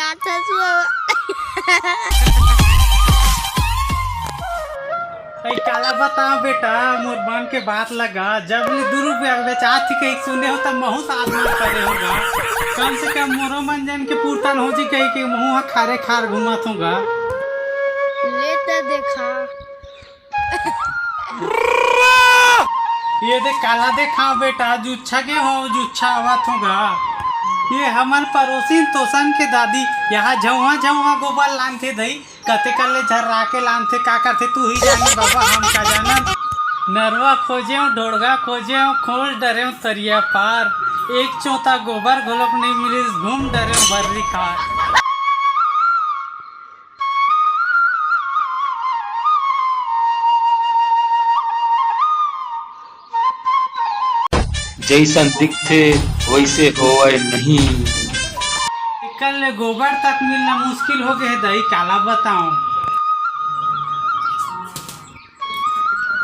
राक्षस काला बताओ बेटा मोर बन के बात लगा जब ले 2 रुपया बेचा थी कहीं सुने हो तब महू साथ में करे होगा कम से कम मोरो मन जन के पूर्तन हो जी कहीं के मुँह खारे खार घुमात होगा लेते देखा ये देख काला देखा बेटा जुच्छा के हो जुच्छा आवत होगा ये हमार पड़ोसी तोसन के दादी यहाँ झुआ झुआ गोबर लानते दई कते कले झर्रा के लानते का करते तू ही जानी बाबा हम का जाना नरवा खोजे डोड़गा खोजे खोज डरे तरिया पार एक चौथा गोबर घोलक नहीं मिली घूम डरे बर्री खार जैसन दिखते वैसे होए नहीं। कल गोबर तक मिलना मुश्किल हो गए दही काला बताओ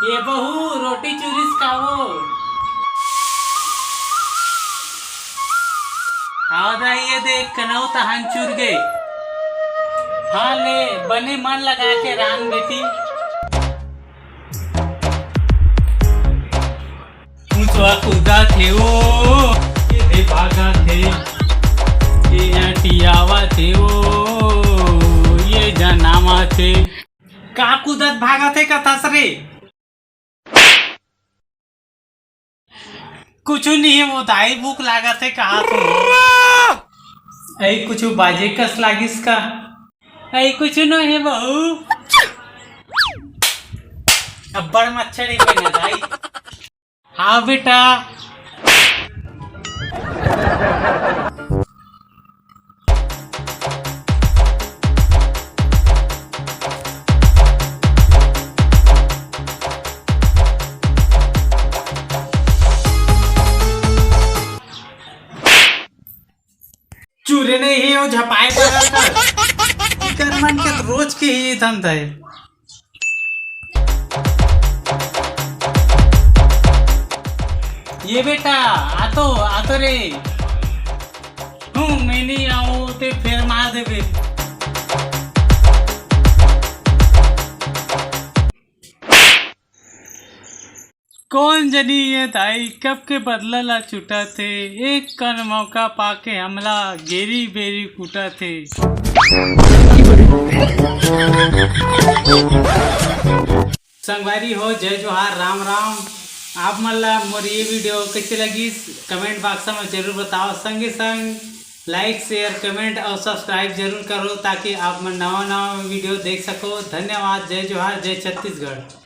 ये बहू रोटी चूरिस खाओ हाँ दही ये देख कनौ तहन चूर गए हाँ ले बने मन लगा के रान बेटी कूदा थे वो ये भागा थे ये टियावा थे वो ये जनामा थे का कूदत भागा थे कथा सरे कुछ नहीं है वो दाई भूख लागा थे कहा तुम ऐ कुछ बाजे कस लागिस का ऐ कुछ नहीं है बहू अब्बड़ मच्छर बना दाई हाँ बेटा चूरे नहीं है वो झपाए कर मन के रोज के ही धंधा है ये बेटा आतो रे मैं नहीं आऊँ तो फिर मार देवे कौन जनी ये दाई कब के बदला ला छूटा थे एक कन मौका पाके हमला गेरी बेरी कूटा थे संगवारी हो जय जोहार राम राम आप मल्ला मोर ये वीडियो कैसे लगी कमेंट बॉक्स में जरूर बताओ संगे संग लाइक शेयर कमेंट और सब्सक्राइब जरूर करो ताकि आप नवा वीडियो देख सको धन्यवाद जय जोहार जय छत्तीसगढ़।